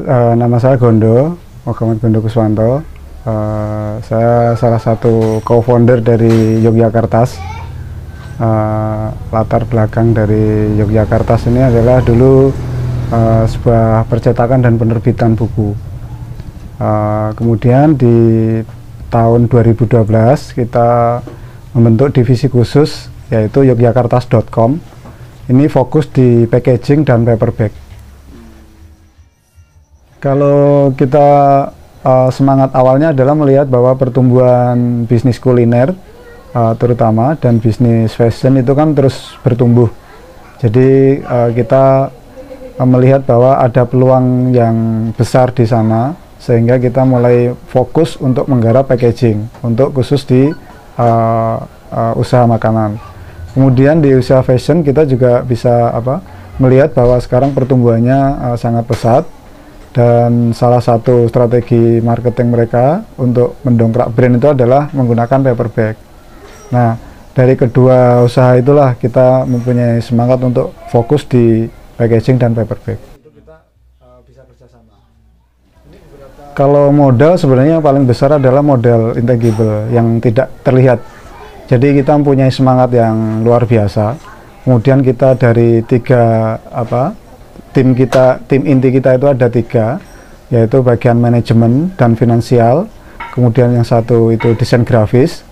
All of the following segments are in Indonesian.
Nama saya Gondo, Muhammad Gondo Kuswanto. Saya salah satu co-founder dari Yogyakartas. Latar belakang dari Yogyakartas ini adalah dulu sebuah percetakan dan penerbitan buku. Kemudian di tahun 2012 kita membentuk divisi khusus yaitu yogyakartas.com. Ini fokus di packaging dan paperback. Kalau kita semangat awalnya adalah melihat bahwa pertumbuhan bisnis kuliner terutama dan bisnis fashion itu kan terus bertumbuh. Jadi kita melihat bahwa ada peluang yang besar di sana, sehingga kita mulai fokus untuk menggarap packaging untuk khusus di usaha makanan. Kemudian di usaha fashion kita juga bisa melihat bahwa sekarang pertumbuhannya sangat pesat. Dan salah satu strategi marketing mereka untuk mendongkrak brand itu adalah menggunakan paper bag. Nah, dari kedua usaha itulah kita mempunyai semangat untuk fokus di packaging dan paper bag. Itu kita bisa kerjasama. Kalau modal sebenarnya yang paling besar adalah modal intangible yang tidak terlihat. Jadi kita mempunyai semangat yang luar biasa. Kemudian kita dari tim inti kita itu ada 3, yaitu bagian manajemen dan finansial, kemudian yang satu itu desain grafis,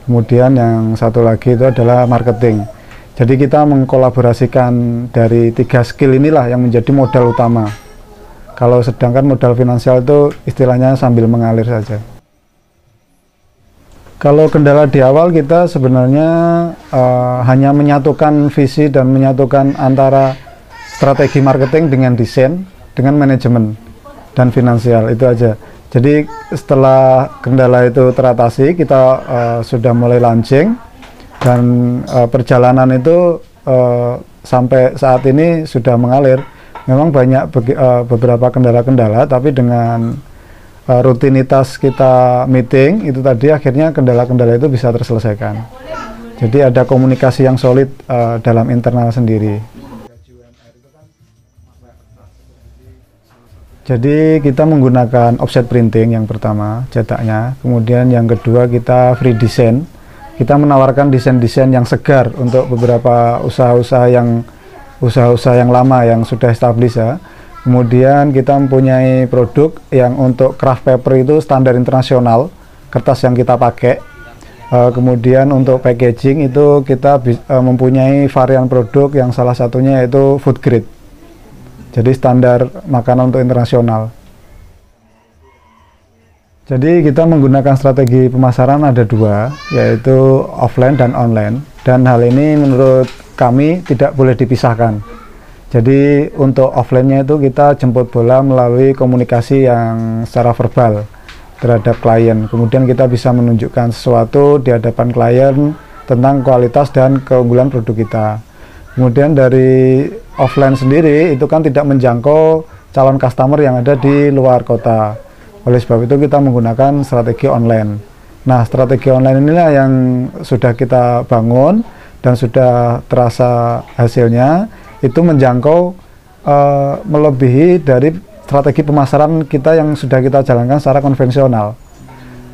kemudian yang satu lagi itu adalah marketing. Jadi kita mengkolaborasikan dari 3 skill inilah yang menjadi modal utama. Kalau sedangkan modal finansial itu istilahnya sambil mengalir saja. Kalau kendala di awal kita sebenarnya hanya menyatukan visi dan menyatukan antara strategi marketing dengan desain, dengan manajemen dan finansial, itu aja. Jadi setelah kendala itu teratasi, kita sudah mulai launching dan perjalanan itu sampai saat ini sudah mengalir. Memang banyak beberapa kendala-kendala, tapi dengan rutinitas kita meeting itu tadi akhirnya kendala-kendala itu bisa terselesaikan. Jadi ada komunikasi yang solid dalam internal sendiri. Jadi kita menggunakan offset printing yang pertama, cetaknya. Kemudian yang kedua kita free design. Kita menawarkan desain-desain yang segar untuk beberapa usaha-usaha yang lama yang sudah established ya. Kemudian kita mempunyai produk yang untuk craft paper itu standar internasional, kertas yang kita pakai. Kemudian untuk packaging itu kita mempunyai varian produk yang salah satunya yaitu food grade. Jadi standar makanan untuk internasional. Jadi kita menggunakan strategi pemasaran ada 2, yaitu offline dan online. Dan hal ini menurut kami tidak boleh dipisahkan. Jadi untuk offline-nya itu kita jemput bola melalui komunikasi yang secara verbal terhadap klien. Kemudian kita bisa menunjukkan sesuatu di hadapan klien tentang kualitas dan keunggulan produk kita. Kemudian dari offline sendiri itu kan tidak menjangkau calon customer yang ada di luar kota. Oleh sebab itu kita menggunakan strategi online. Nah, strategi online inilah yang sudah kita bangun dan sudah terasa hasilnya, itu menjangkau melebihi dari strategi pemasaran kita yang sudah kita jalankan secara konvensional.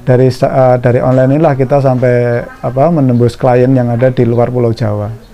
Dari online inilah kita sampai menembus klien yang ada di luar Pulau Jawa.